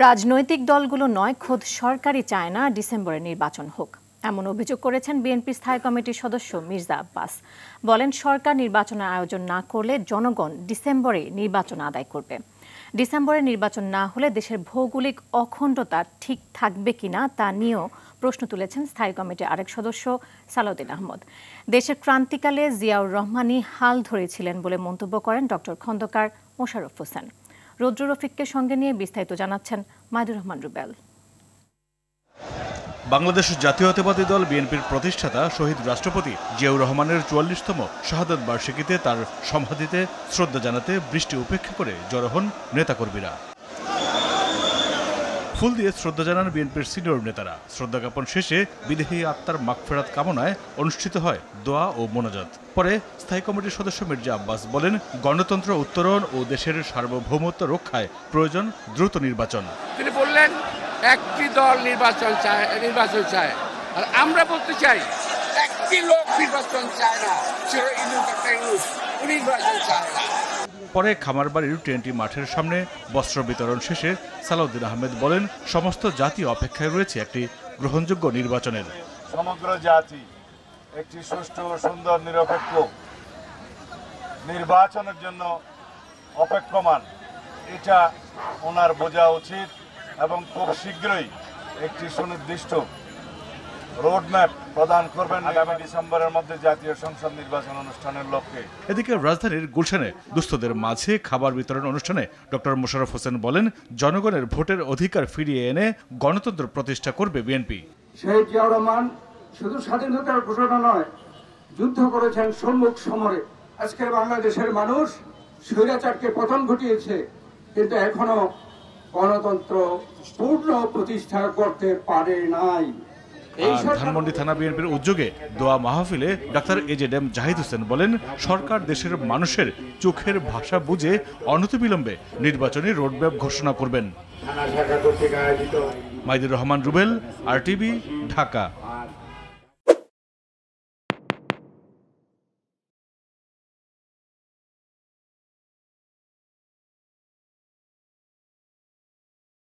রাজনৈতিক দলগুলো নয়, খোদ সরকারই চায় না ডিসেম্বরে নির্বাচন হোক, এমন অভিযোগ করেছেন বিএনপির স্থায়ী কমিটির সদস্য মির্জা আব্বাস। বলেন, সরকার নির্বাচনের আয়োজন না করলে জনগণ ডিসেম্বরে নির্বাচন আদায় করবে। ডিসেম্বরে নির্বাচন না হলে দেশের ভৌগোলিক অখণ্ডতা ঠিক থাকবে কিনা তা নিয়েও প্রশ্ন তুলেছেন স্থায়ী কমিটির আরেক সদস্য সালাউদ্দিন আহমদ। দেশের ক্রান্তিকালে জিয়াউর রহমানই হাল ধরেছিলেন বলে মন্তব্য করেন ডক্টর খন্দকার মোশাররফ হোসেন। রৌদ্র রফিককে সঙ্গে নিয়ে বিস্তারিত জানাচ্ছেন মাইদুর রহমান রুবেল। বাংলাদেশ জাতীয়তাবাদী দল বিএনপির প্রতিষ্ঠাতা শহীদ রাষ্ট্রপতি জিয়াউর রহমানের ৪৪তম শাহাদাত বার্ষিকীতে তার সমাধিতে শ্রদ্ধা জানাতে বৃষ্টি উপেক্ষা করে জড়ো হন নেতাকর্মীরা। ফুল দিয়ে শ্রদ্ধা জানান বিএনপির সিনিয়র নেতারা। শ্রদ্ধা জ্ঞাপন শেষে বিদেহী আত্মার মাগফিরাত কামনায় অনুষ্ঠিত হয় দোয়া ও মোনাজাত। পরে স্থায়ী কমিটির সদস্য মির্জা আব্বাস বলেন, গণতন্ত্র উত্তরণ ও দেশের সার্বভৌমত্ব রক্ষায় প্রয়োজন দ্রুত নির্বাচন। তিনি বললেন, একটি দল নির্বাচন চায়, আর আমরা বলতে চাই একটি লোক নির্বাচন চায় না, নির্বাচন চায় না। পরে খামারবাড়ির টিএনটি মাঠের সামনে বস্ত্র বিতরণ শেষে সালাউদ্দিন আহমেদ বলেন, সমস্ত জাতি অপেক্ষায় রয়েছে একটি গ্রহণযোগ্য নির্বাচনের। সমগ্র জাতি একটি সুষ্ঠু, সুন্দর, নিরপেক্ষ নির্বাচনের জন্য অপেক্ষমান, এটা ওনার বোঝা উচিত এবং খুব শীঘ্রই একটি সুনির্দিষ্ট রোডম্যাপ প্রদান করবেন আগামী ডিসেম্বরের মধ্যে জাতীয় সংসদ নির্বাচন অনুষ্ঠানের লক্ষ্যে। এদিকে রাজধানীর গুলশানে দুস্থদের মাঝে খাবার বিতরণ অনুষ্ঠানে ডক্টর মোশাররফ হোসেন বলেন, জনগণের ভোটের অধিকার ফিরিয়ে এনে গণতন্ত্র প্রতিষ্ঠা করবে বিএনপি। শহীদ জিয়াউর রহমান শুধু স্বাধীনতার ঘোষণা নয়, যুদ্ধ করেছেন সম্মুখ সমরে। আজকের বাংলাদেশের মানুষ স্বৈরাচারকে পতন ঘটিয়েছে, কিন্তু এখনো গণতন্ত্র পূর্ণ প্রতিষ্ঠা করতে পারে নাই। ধানমন্ডি থানা বিএনপির উদ্যোগে দোয়া মাহফিলে ডাক্তার এজেডএম জাহিদ হোসেন বলেন, সরকার দেশের মানুষের চোখের ভাষা বুঝে অনতিবিলম্বে নির্বাচনী রোডম্যাপ ঘোষণা করবেন। মাইদুর রহমান রুবেল, RTV, ঢাকা।